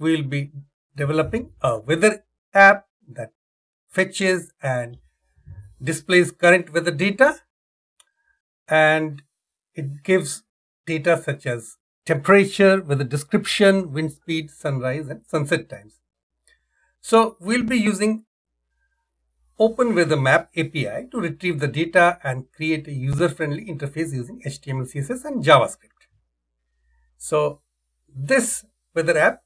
we will be developing a weather app that fetches and displays current weather data, and it gives data such as temperature, weather description, wind speed, sunrise and sunset times. So we'll be using OpenWeather Map API to retrieve the data and create a user-friendly interface using HTML, CSS and JavaScript. So this weather app,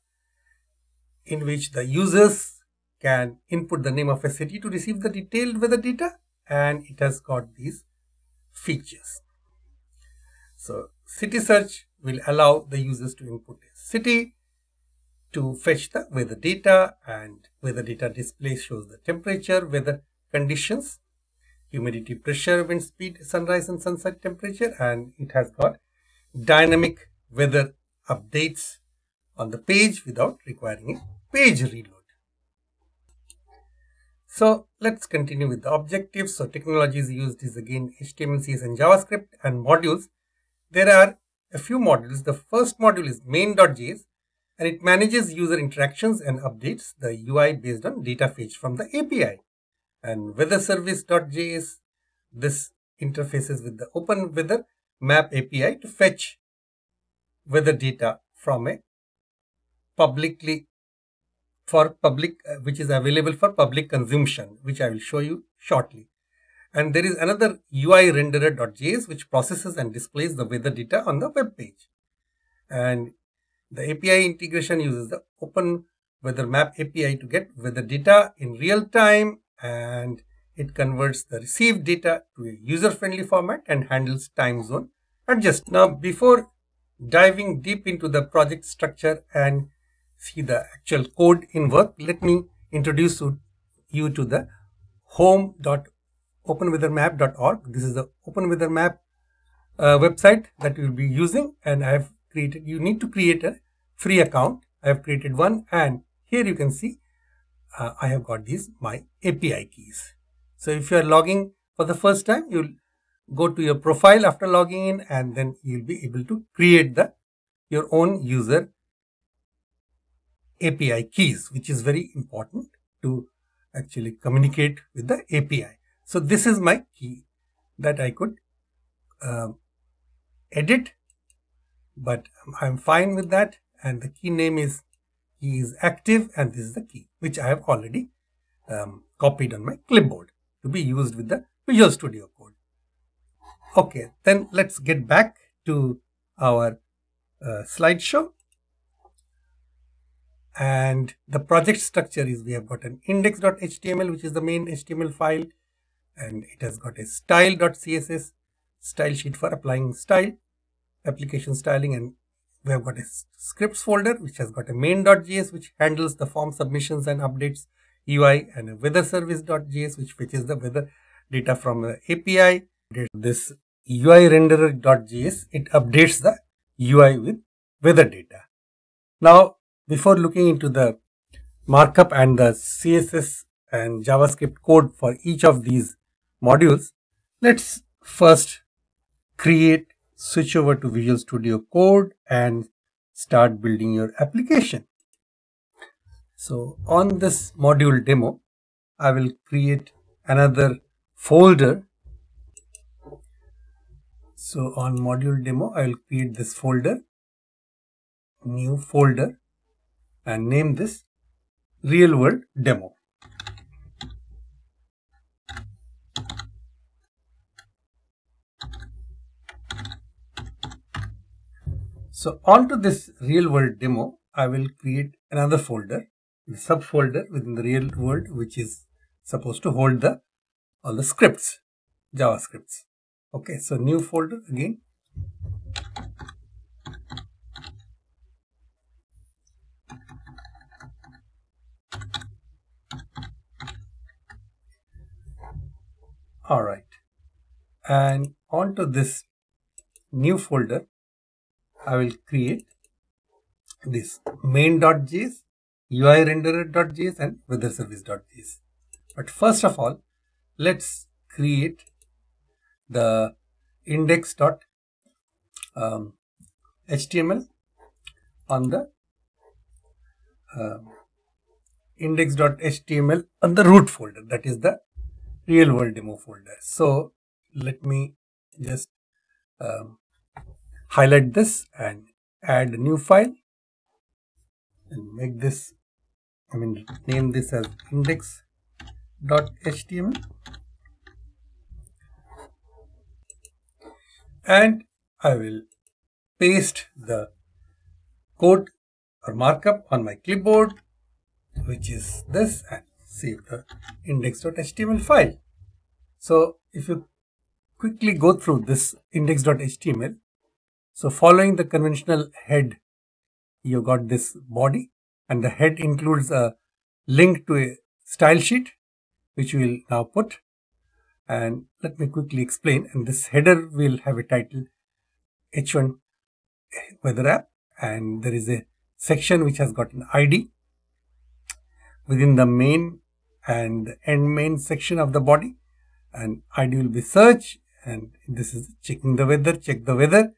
in which the users can input the name of a city to receive the detailed weather data, and it has got these features. So city search will allow the users to input a city to fetch the weather data, and weather data display shows the temperature, weather conditions, humidity, pressure, wind speed, sunrise and sunset temperature, and it has got dynamic weather updates on the page without requiring a page reload. So let's continue with the objectives. So technologies used is again HTML, CSS and JavaScript, and modules. There are a few modules. The first module is main.js, and it manages user interactions and updates the UI based on data fetched from the API. And weather service.js, this interfaces with the OpenWeather Map API to fetch weather data from a which is available for public consumption, which I will show you shortly. And there is another UI renderer.js which processes and displays the weather data on the web page. And the API integration uses the OpenWeather Map API to get weather data in real time, and it converts the received data to a user-friendly format and handles time zone adjustment. Now, before diving deep into the project structure and see the actual code in work, let me introduce you to the home.openweathermap.org. This is the OpenWeather Map website that we will be using, and I have created, you need to create a free account. I have created one, and here you can see I have got these my API keys. So if you are logging for the first time, you'll go to your profile after logging in, and then you'll be able to create your own user API keys, which is very important to actually communicate with the API. So this is my key that I could edit, but I'm fine with that. And the key name is active, and this is the key which I have already copied on my clipboard to be used with the Visual Studio Code. Okay, then let's get back to our slideshow. And the project structure is, we have got an index.html, which is the main HTML file, and it has got a style.css style sheet for applying style, application styling, and we have got a scripts folder which has got a main.js which handles the form submissions and updates UI, and a weather service.js which fetches the weather data from the API. This UI renderer.js, it updates the UI with weather data. Now, before looking into the markup and the CSS and JavaScript code for each of these modules, let's first switch over to Visual Studio Code and start building your application. So on this module demo, I will create another folder. So on module demo, I will create this folder, new folder, and name this real world demo. So onto this real world demo, I will create another folder, the subfolder within the real world, which is supposed to hold all the scripts, JavaScripts. Okay, so new folder again. All right, and onto this new folder, I will create this main.js, UI renderer.js, and weather service.js. But first of all, let's create the index.html on the index.html on the root folder, that is the real world demo folder. So let me just highlight this and add a new file and make this, name this as index.html, and I will paste the code or markup on my clipboard, which is this, and save the index.html file. So if you quickly go through this index.html, so following the conventional head, you got this body, and the head includes a link to a style sheet, which we will now put. And let me quickly explain. And this header will have a title H1 weather app, and there is a section which has got an ID within the main and end main section of the body, and ID will be search, and this is checking the weather, check the weather,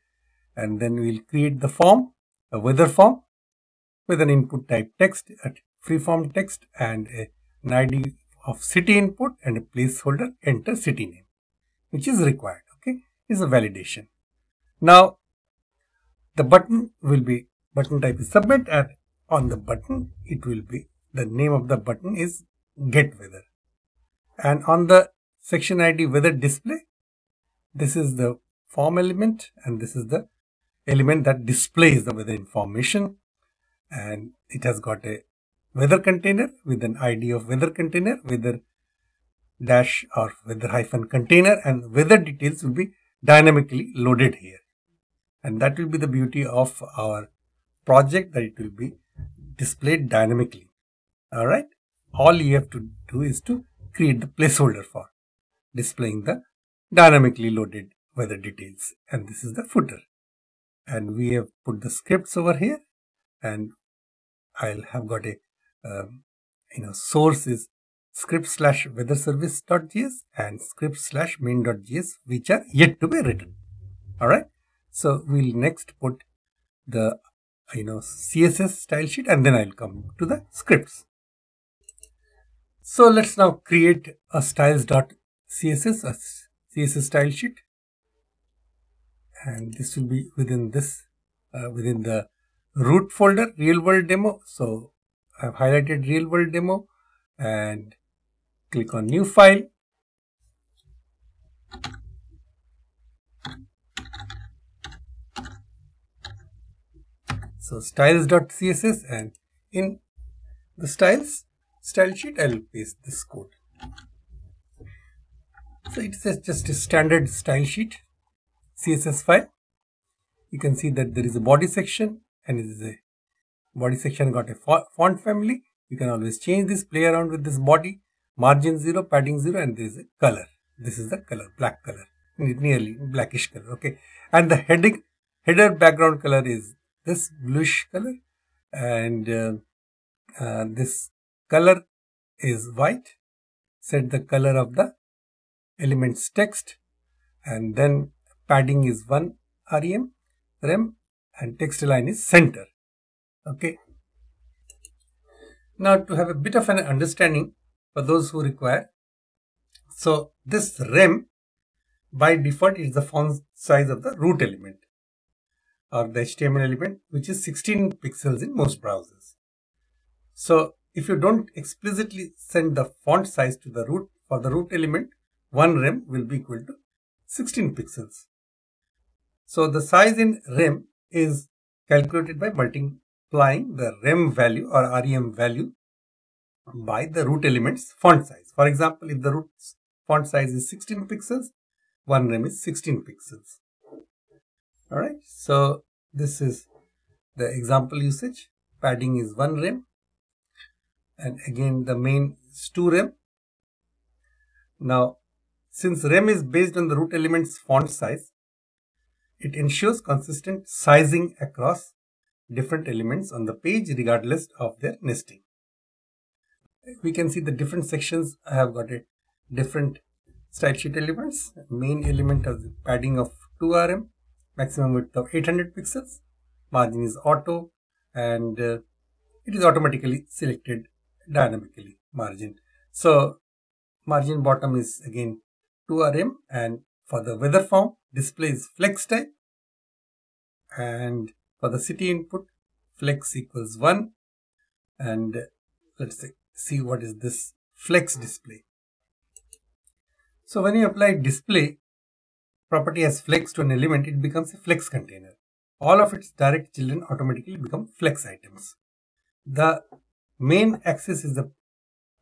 and then we'll create the form, a weather form with an input type text, a freeform text, and an ID of city input and a placeholder, enter city name, which is required. Okay, is a validation. Now the button will be, button type is submit, and on the button it will be, the name of the button is get weather, and on the section ID weather display, this is the form element, and this is the element that displays the weather information, and it has got a weather container with an ID of weather container, weather dash or weather hyphen container, and weather details will be dynamically loaded here. And that will be the beauty of our project, that it will be displayed dynamically. Alright, all you have to do is to create the placeholder for displaying the dynamically loaded weather details, and this is the footer. And we have put the scripts over here, and I'll have got a source is script/weatherservice.js and script/main.js, which are yet to be written. Alright, so we'll next put the CSS style sheet, and then I'll come to the scripts. So let's now create a styles.css, a CSS style sheet, and this will be within this within the root folder, real world demo. So I've highlighted real world demo and click on new file. So styles.css, and in the styles style sheet, I will paste this code. So it's just a standard style sheet CSS file. You can see that there is a body section, and it is a body section got a font family. You can always change this, play around with this body, margin 0, padding 0, and there is a color. This is the color, black color, nearly blackish color. Okay, and the header background color is this bluish color, and this color is white. Set the color of the elements text, and then padding is 1 rem, and text align is center. Okay. Now to have a bit of an understanding for those who require, so this rem by default is the font size of the root element or the HTML element, which is 16 pixels in most browsers. So if you don't explicitly send the font size to the root, for the root element, 1 rem will be equal to 16 pixels. So the size in rem is calculated by multiplying the rem value or rem value by the root element's font size. For example, if the root font size is 16 pixels, 1 rem is 16 pixels. Alright, so this is the example usage. Padding is 1 rem, and again the main is 2 rem. Now, since rem is based on the root element's font size, it ensures consistent sizing across different elements on the page regardless of their nesting. We can see the different sections have got a different style sheet elements. Main element has the padding of 2 rem, maximum width of 800 pixels, margin is auto, and it is automatically selected dynamically margin. So margin bottom is again 2rm, and for the weather form display is flex type, and for the city input flex equals 1, and let's see what is this flex display. So when you apply display property as flex to an element, it becomes a flex container. All of its direct children automatically become flex items. The main axis is the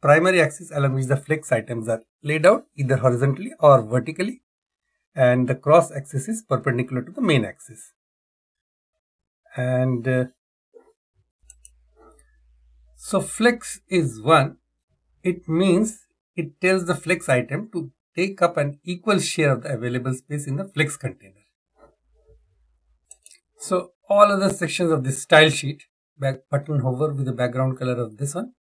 primary axis along which the flex items are laid out either horizontally or vertically, and the cross axis is perpendicular to the main axis. And so flex is 1. It means it tells the flex item to take up an equal share of the available space in the flex container. So all other sections of this style sheet, button hover with the background color of this one,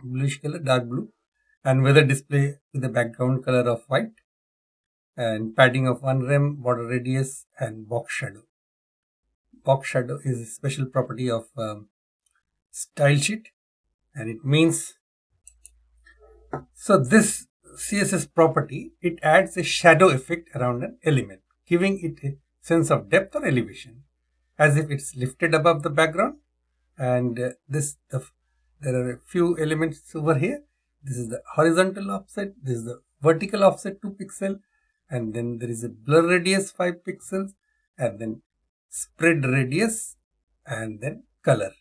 bluish color, dark blue, and weather display with the background color of white, and padding of 1 rem, border radius, and box shadow. Box shadow is a special property of style sheet, and it means, so this CSS property, it adds a shadow effect around an element, giving it a sense of depth or elevation, as if it's lifted above the background. And there are a few elements over here. This is the horizontal offset, this is the vertical offset 2 pixels, and then there is a blur radius 5 pixels, and then spread radius, and then color.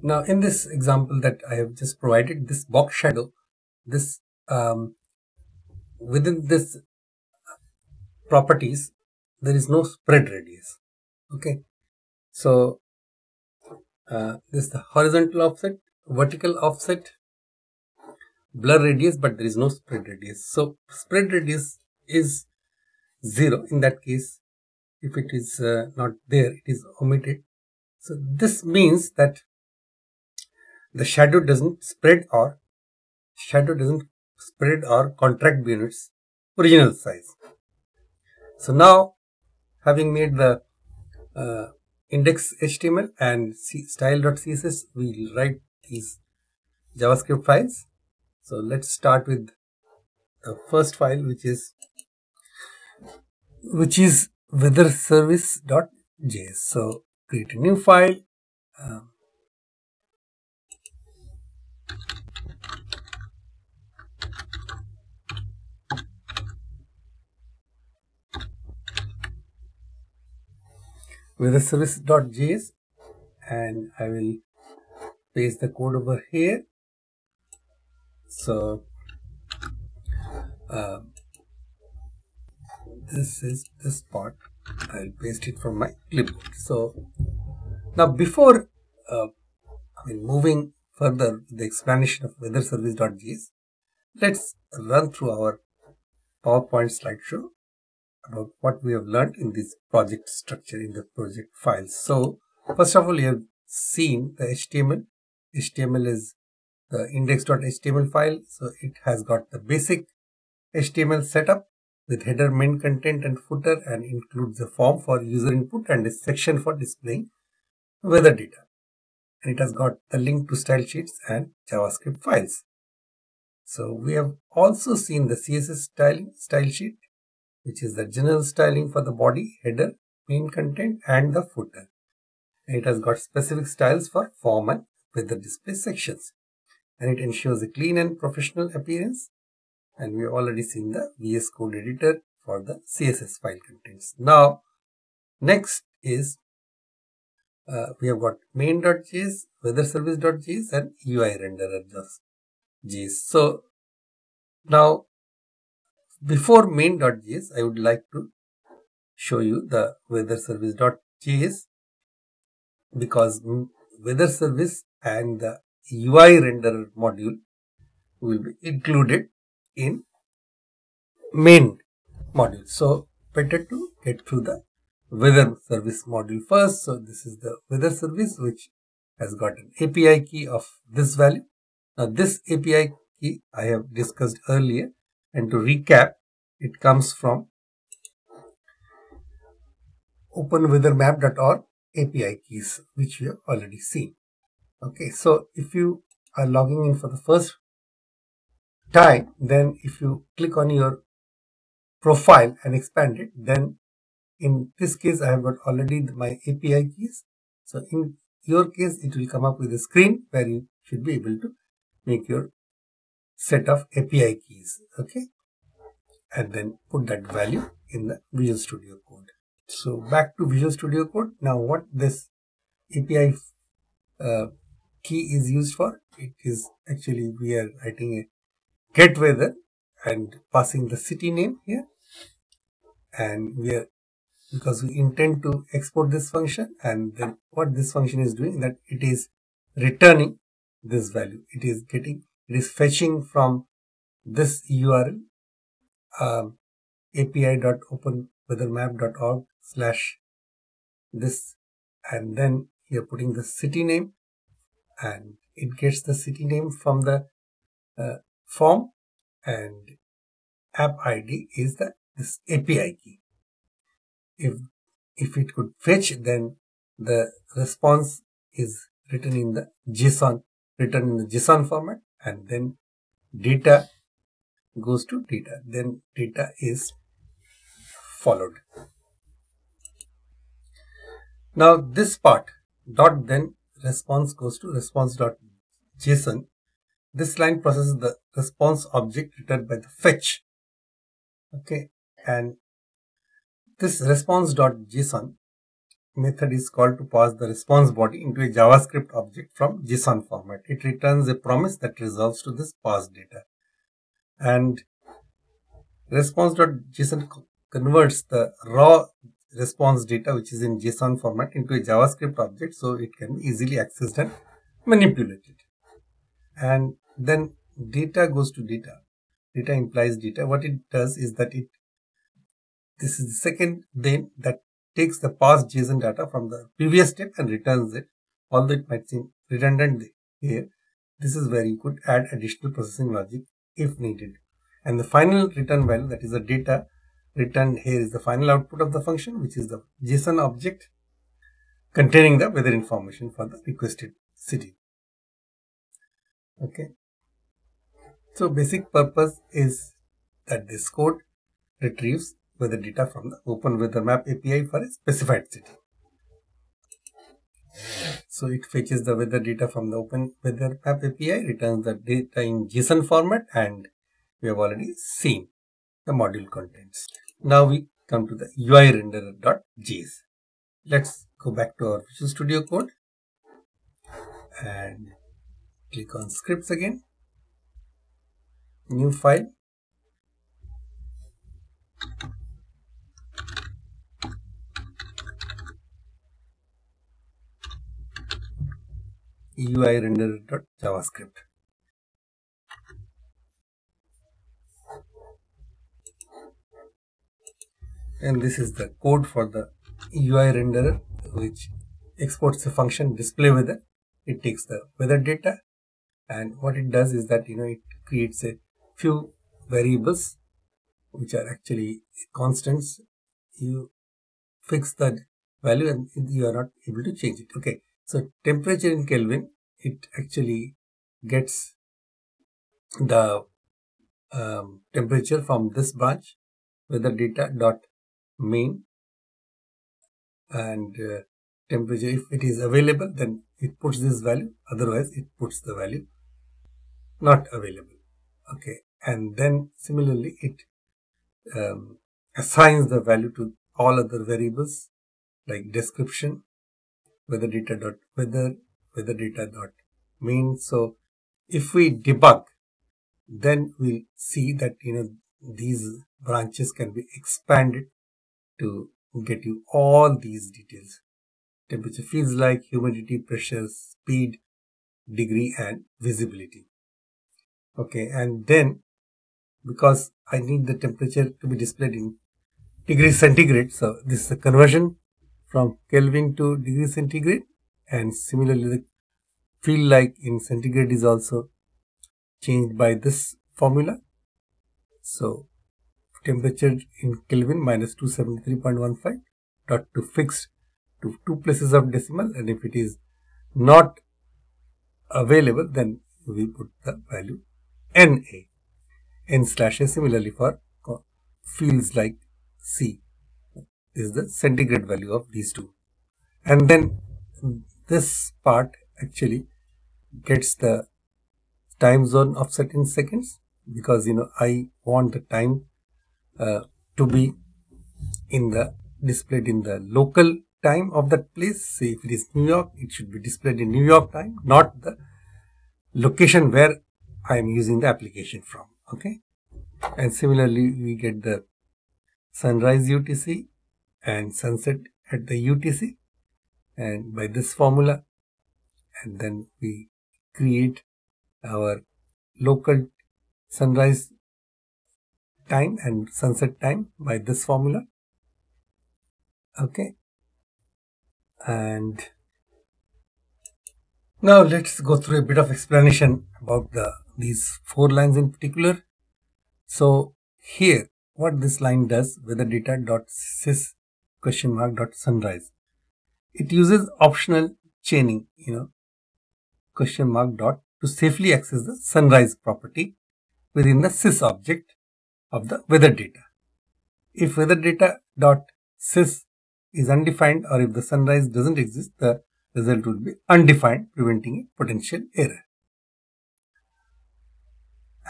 Now in this example that I have just provided, this box shadow, this within this properties there is no spread radius. Okay, so this is the horizontal offset, vertical offset, blur radius, but there is no spread radius. So spread radius is 0 in that case. If it is not there, it is omitted. So this means that the shadow doesn't spread or contract beyond its original size. So now, having made the index HTML and style.css, we will write these JavaScript files. So let's start with the first file, which is weatherservice.js. So create a new file. Weatherservice.js, and I will paste the code over here. So this is this part. I will paste it from my clipboard. So now before moving further with the explanation of weatherservice.js, let's run through our PowerPoint slideshow about what we have learned in this project structure in the project files. So first of all, you have seen the HTML. HTML is the index.html file. So it has got the basic HTML setup with header, main content, and footer, and includes a form for user input and a section for displaying weather data. And it has got the link to style sheets and JavaScript files. So we have also seen the CSS style sheet, which is the general styling for the body, header, main content, and the footer. And it has got specific styles for form and weather display sections. And it ensures a clean and professional appearance. And we have already seen the VS Code editor for the CSS file contents. Now, next is we have got main.js, weatherservice.js, and UI renderer.js. So now, before main.js, I would like to show you the weatherservice.js, because weather service and the UI renderer module will be included in main module. So better to get through the weather service module first. So this is the weather service, which has got an API key of this value. Now this API key I have discussed earlier, and to recap, it comes from openweathermap.org, API keys, which we have already seen. Okay, so if you are logging in for the first time, then if you click on your profile and expand it, then in this case I have got already my API keys. So in your case, it will come up with a screen where you should be able to make your set of API keys. Okay, and then put that value in the Visual Studio Code. So back to Visual Studio Code. Now what this API key is used for, it is actually we are writing a get weather and passing the city name here, and we are, because we intend to export this function, and then what this function is doing, that it is returning this value. It is fetching from this URL api.openweathermap.org/this, and then you're putting the city name, and it gets the city name from the form, and app ID is this API key. If it could fetch, then the response is written in the JSON format, and then data goes to data, then data is followed. Now this part dot then response goes to response.json. This line processes the response object returned by the fetch. Okay, and this response.json method is called to pass the response body into a JavaScript object from JSON format. It returns a promise that resolves to this passed data. And response.json converts the raw response data, which is in JSON format, into a JavaScript object, so it can be easily accessed and manipulated. And then data goes to data. Data implies data. What it does is that this is the second then that takes the past JSON data from the previous step and returns it. Although it might seem redundant here, this is where you could add additional processing logic if needed. And the final return value, that is the data returned here, is the final output of the function, which is the JSON object containing the weather information for the requested city. Okay. So basic purpose is that this code retrieves weather data from the OpenWeather API for a specified city. So it fetches the weather data from the OpenWeather API, returns the data in JSON format, and we have already seen the module contents. Now we come to the UI renderer.js. Let's go back to our Visual Studio Code and click on scripts again. New file. UI renderer.javascript. And this is the code for the UI renderer, which exports a function display weather. It takes the weather data, and what it does is that it creates a few variables which are actually constants. You fix the value and you are not able to change it. Okay, so temperature in Kelvin, it actually gets the temperature from this branch, weather data dot main, and temperature, if it is available, then it puts this value, otherwise it puts the value not available. Okay, and then similarly it assigns the value to all other variables like description, weather data dot weather data dot main. So if we debug, then we'll see that these branches can be expanded to get you all these details: temperature, feels like, humidity, pressure, speed, degree, and visibility. Okay, and then because I need the temperature to be displayed in degrees centigrade, so this is a conversion from Kelvin to degrees centigrade, and similarly the feel like in centigrade is also changed by this formula. So temperature in Kelvin minus 273.15 dot to fixed to 2 places of decimal, and if it is not available, then we put the value NA, n/a. Similarly for fields like C, is the centigrade value of these two. And then this part actually gets the time zone offset in seconds, because I want the time to be in the displayed in the local time of that place. Say if it is New York, it should be displayed in New York time, not the location where I am using the application from. Okay, and similarly we get the sunrise UTC and sunset at the UTC, and by this formula, and then we create our local sunrise time and sunset time by this formula. Okay, and now let's go through a bit of explanation about these 4 lines in particular. So here, what this line does, weather data dot sys question mark dot sunrise, it uses optional chaining, question mark dot, to safely access the sunrise property within the sys object of the weather data. If weather data dot sys is undefined, or if the sunrise doesn't exist, the result will be undefined, preventing a potential error.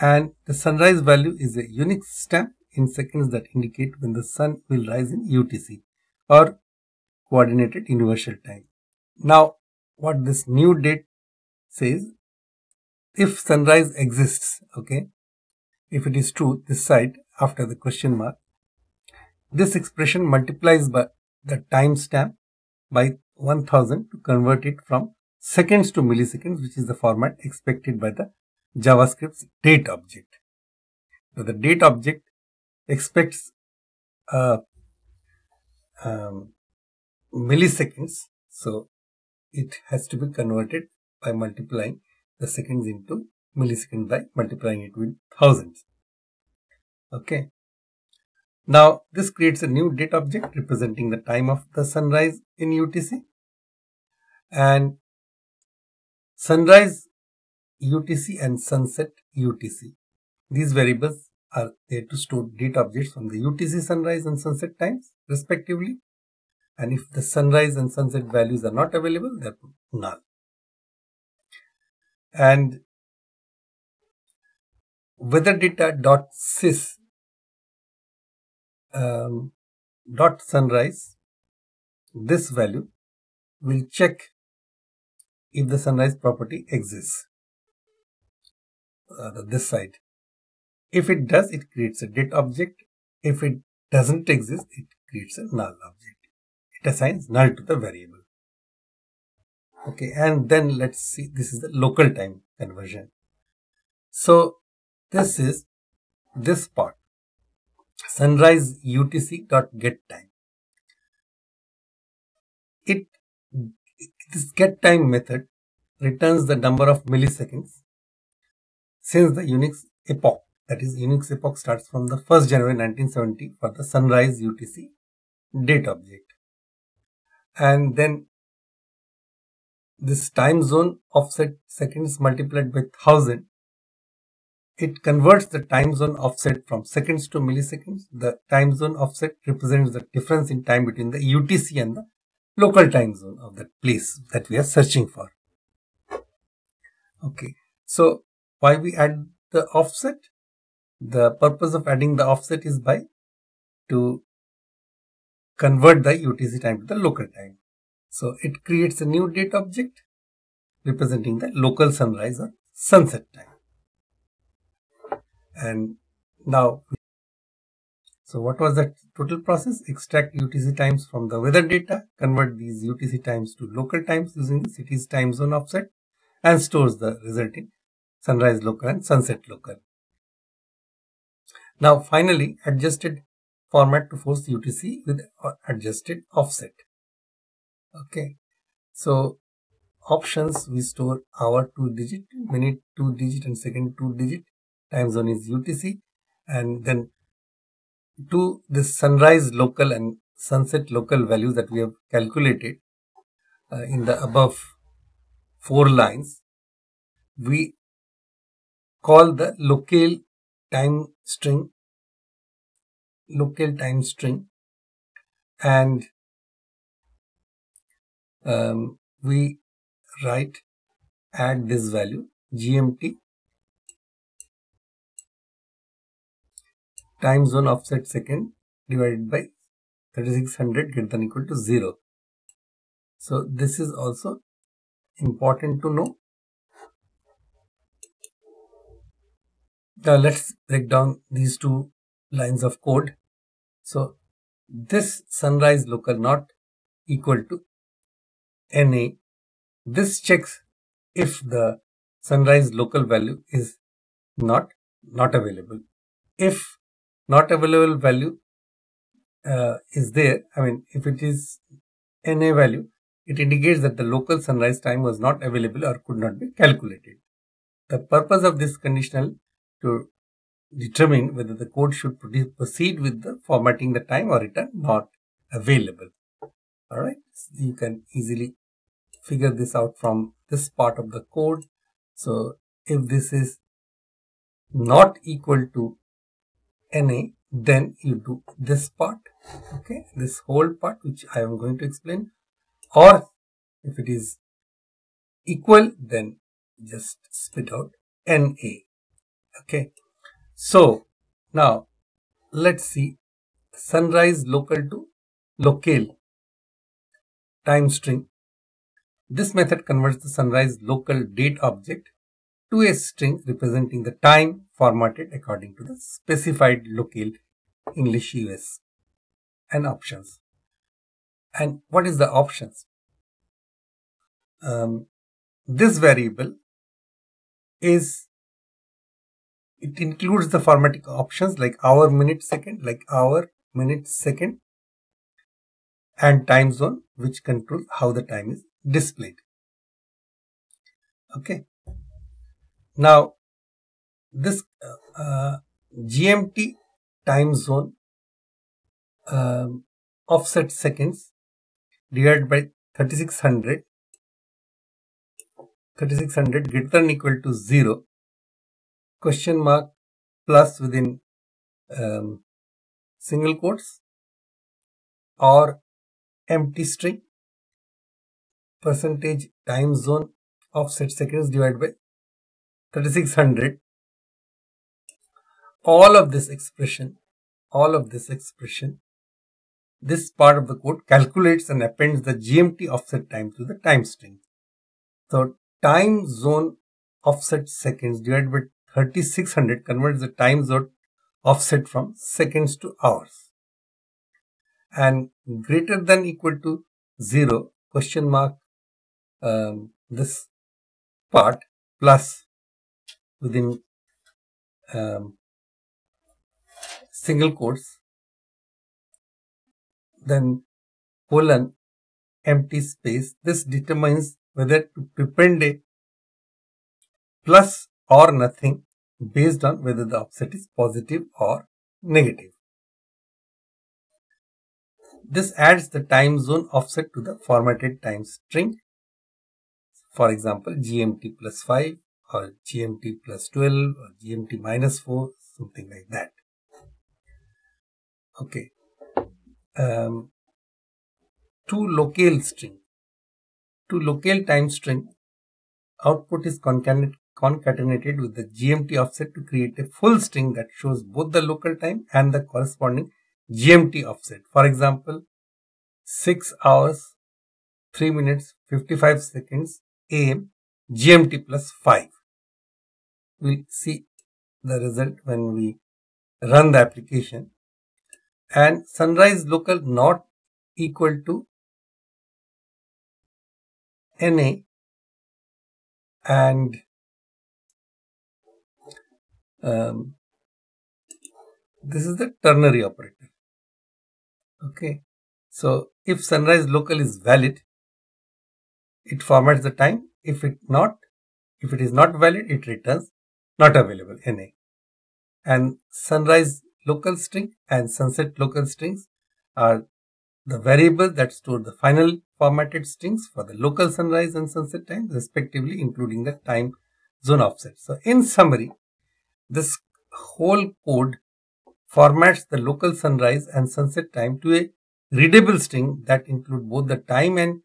And the sunrise value is a Unix stamp in seconds that indicate when the sun will rise in UTC, or coordinated universal time. Now, what this new date says, if sunrise exists, okay, if it is true, this side after the question mark, this expression multiplies by the timestamp by 1000 to convert it from seconds to milliseconds, which is the format expected by the JavaScript's date object. So the date object expects milliseconds, so it has to be converted by multiplying the seconds into milliseconds by multiplying it with thousands. Okay. Now this creates a new date object representing the time of the sunrise in UTC, and sunrise UTC and sunset UTC. These variables are there to store date objects from the UTC sunrise and sunset times respectively, and if the sunrise and sunset values are not available, they are put null. And weather data dot sys dot sunrise, this value will check if the sunrise property exists, this side. If it does, it creates a date object. If it doesn't exist, it creates a null object. It assigns null to the variable. Okay, and then let's see, this is the local time conversion. So this is this part, sunrise UTC dot get time. This get time method returns the number of milliseconds since the Unix epoch. That is, Unix epoch starts from the 1st January 1970 for the sunrise UTC date object. And then this time zone offset seconds multiplied by 1000, it converts the time zone offset from seconds to milliseconds. The time zone offset represents the difference in time between the UTC and the local time zone of that place that we are searching for. Okay, so why we add the offset? The purpose of adding the offset is to convert the UTC time to the local time. So it creates a new date object representing the local sunrise or sunset time. And now, so what was that total process? Extract UTC times from the weather data, convert these UTC times to local times using the city's time zone offset, and stores the result in sunrise local and sunset local. Now finally, adjusted format to force UTC with adjusted offset. Okay, so options, we store hour 2-digit, minute 2-digit, and second 2-digit. Time zone is UTC, and then to this sunrise local and sunset local values that we have calculated in the above 4 lines, we call the local time string, and we add this value GMT time zone offset second divided by 3600 greater than equal to 0. So this is also important to know. Now let's break down these two lines of code. So this sunrise local not equal to NA. This checks if the sunrise local value is not available. If not available value is there, I mean if it is NA value, it indicates that the local sunrise time was not available or could not be calculated. The purpose of this conditional to determine whether the code should proceed with the formatting the time or return not available. Alright, you can easily figure this out from this part of the code. So if this is not equal to NA, then you do this part, okay, this whole part which I am going to explain, or if it is equal, then just spit out NA. Okay, so now let's see sunrise local to locale time string. This method converts the sunrise local date object to a string representing the time formatted according to the specified locale English US and options. And what is the options? This variable is, it includes the formatting options like hour, minute, second, and time zone, which control how the time is displayed. Okay. Now, this GMT time zone offset seconds divided by 3600 greater than equal to 0, question mark plus within single quotes or empty string, percentage time zone offset seconds divided by 3600. All of this expression, this part of the code calculates and appends the GMT offset time to the time string. So time zone offset seconds divided by 3600 converts the time zone offset from seconds to hours. And greater than equal to 0, question mark, this part plus within single quotes, then colon, empty space. This determines whether to prepend a plus or nothing based on whether the offset is positive or negative. This adds the time zone offset to the formatted time string. For example, GMT plus 5 or GMT plus 12 or GMT minus 4, something like that. Okay. To locale time string, output is concatenated with the GMT offset to create a full string that shows both the local time and the corresponding GMT offset. For example, 6 hours, 3 minutes, 55 seconds AM, GMT plus 5. We'll see the result when we run the application. And sunrise local not equal to NA, and this is the ternary operator. Okay, so if sunrise local is valid, it formats the time. If it is not valid, it returns not available, NA. And sunrise local string and sunset local strings are the variables that store the final formatted strings for the local sunrise and sunset time, respectively, including the time zone offset. So in summary, this whole code formats the local sunrise and sunset time to a readable string that include both the time and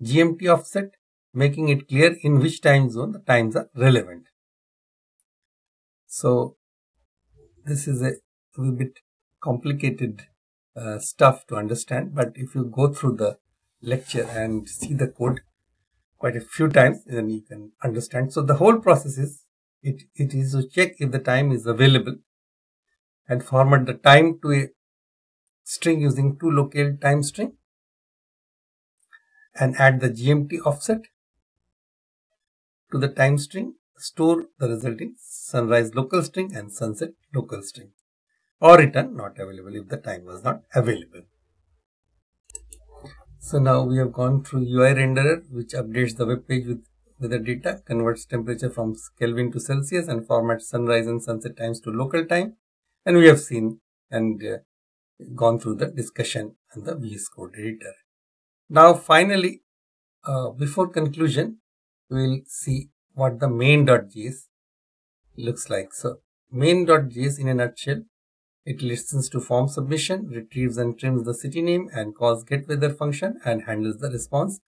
GMT offset, making it clear in which time zone the times are relevant. So this is a little bit complicated stuff to understand, but if you go through the lecture and see the code quite a few times, then you can understand. So the whole process is it is to check if the time is available and format the time to a string using two local time string and add the GMT offset to the time string, store the resulting sunrise local string and sunset local string, or return not available if the time was not available. So now we have gone through UI renderer, which updates the web page with the data, converts temperature from Kelvin to Celsius, and formats sunrise and sunset times to local time. And we have seen and gone through the discussion and the VS Code editor. Now finally, before conclusion, we will see what the main.js looks like. So main.js in a nutshell, it listens to form submission, retrieves and trims the city name, and calls getWeather function and handles the response,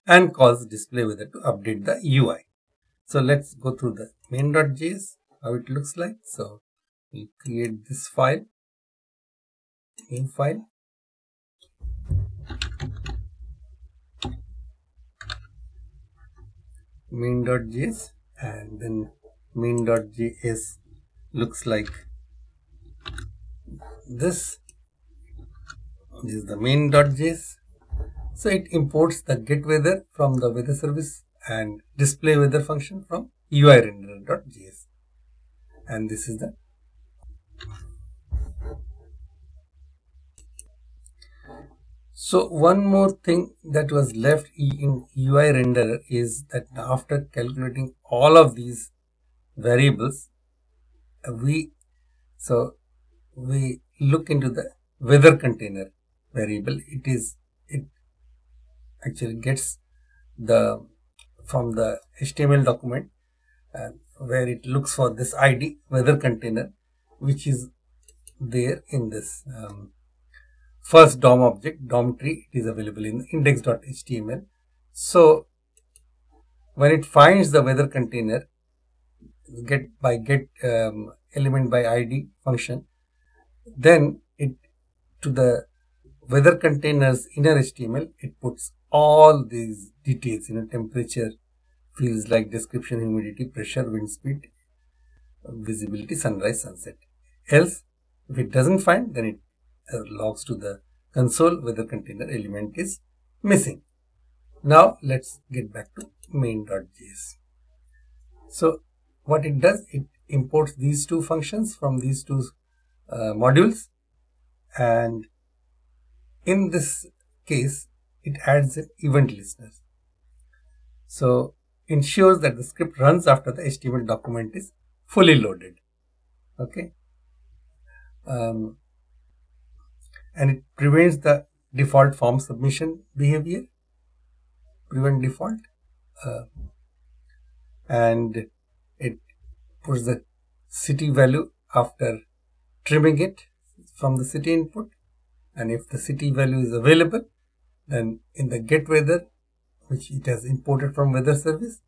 and calls displayWeather to update the UI. So let's go through the main.js, how it looks like. So we'll create this file, new file. Main.js, and then main.js looks like this. This is the main.js. So it imports the getWeather from the weather service and displayWeather function from UI renderer.js. And this is the So one more thing that was left in UI renderer is that after calculating all of these variables, we look into the weather container variable. It actually gets from the HTML document where it looks for this ID weather container, which is there in this first DOM object, DOM tree. It is available in index.html. So when it finds the weather container, get element by ID function, then it to the weather container's inner HTML, it puts all these details, temperature, fields like description, humidity, pressure, wind speed, visibility, sunrise, sunset. Else, if it doesn't find, then it logs to the console weather container element is missing. Now let's get back to main.js. So what it does, it imports these two functions from these two modules, and in this case it adds an event listener. So ensures that the script runs after the HTML document is fully loaded. Okay. And it prevents the default form submission behavior, prevent default, and it puts the city value after trimming it from the city input, and if the city value is available, then in the getWeather, which it has imported from weather service,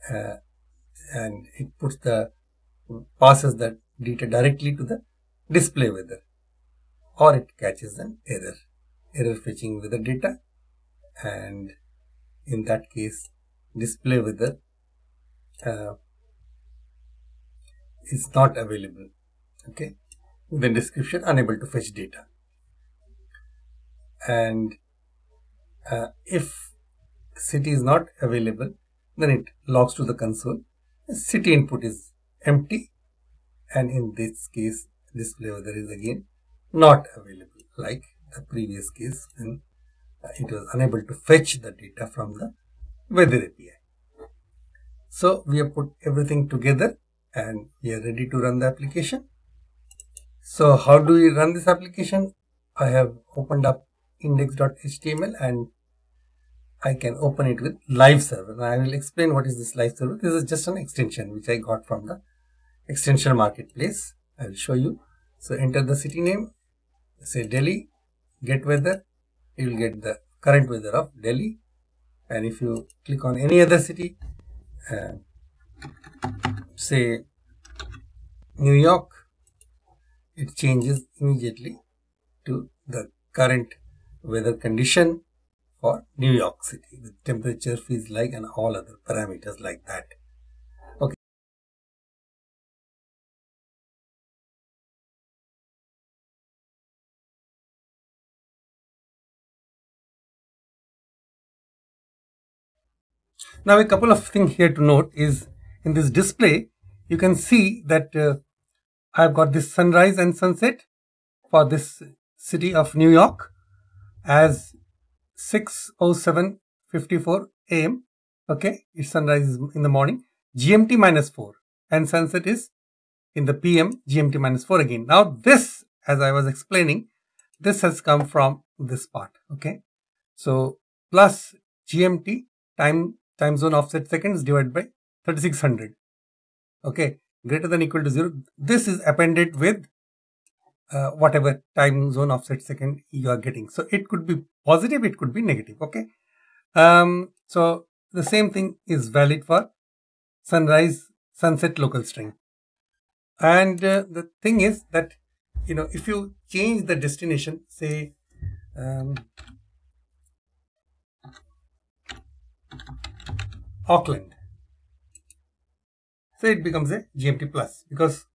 and it passes that data directly to the displayWeather, or it catches an error fetching weather data, and in that case displayWeather is not available. Okay, the description unable to fetch data, and if city is not available, then it logs to the console. City input is empty, and in this case displayWeather is again not available, like the previous case when it was unable to fetch the data from the weather API. So we have put everything together and we are ready to run the application. So how do we run this application? I have opened up index.html and I can open it with live server. Now I will explain what is this live server. This is just an extension which I got from the extension marketplace. I will show you. So enter the city name, say Delhi, get weather. You will get the current weather of Delhi. And if you click on any other city, say New York, it changes immediately to the current weather condition for New York City with temperature, feels like, and all other parameters like that. Okay. Now a couple of things here to note is in this display, you can see that I've got this sunrise and sunset for this city of New York as 6:07:54 a.m. Okay, its sunrise is in the morning, GMT -4, and sunset is in the PM, GMT -4 again. Now this, as I was explaining, this has come from this part. Okay, so plus GMT time zone offset seconds divided by 3600. Okay, greater than equal to 0. This is appended with whatever time zone offset second you are getting. So it could be positive, it could be negative. Okay. So the same thing is valid for sunrise, sunset local string. And the thing is that, if you change the destination, say Auckland, so it becomes a GMT plus because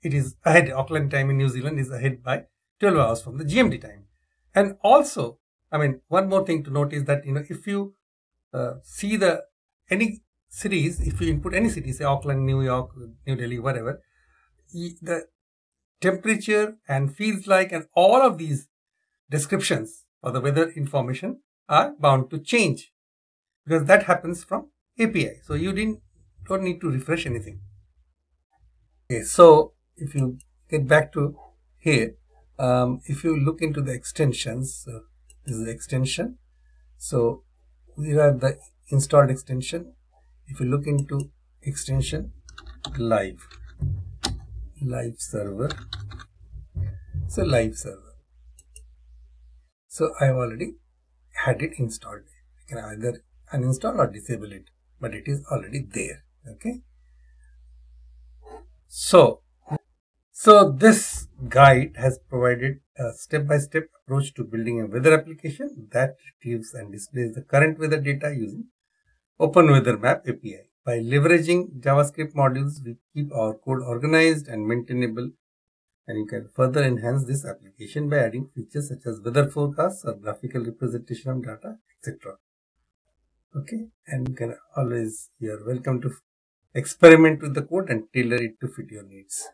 it is ahead. Auckland time in New Zealand is ahead by 12 hours from the GMT time. And also, one more thing to note is that, if you see any cities, if you input any city, say Auckland, New York, New Delhi, whatever, the temperature and feels like and all of these descriptions for the weather information are bound to change because that happens from API. So you don't need to refresh anything. Okay, so if you get back to here, if you look into the extensions, this is the extension. So we have the installed extension. If you look into extension live server, so live server. So I have already had it installed. You can either uninstall or disable it, but it is already there. Okay. So this guide has provided a step-by-step approach to building a weather application that retrieves and displays the current weather data using OpenWeather Map API. By leveraging JavaScript modules, we keep our code organized and maintainable, and you can further enhance this application by adding features such as weather forecasts or graphical representation of data, etc. Okay, and you can always, you're welcome to experiment with the code and tailor it to fit your needs.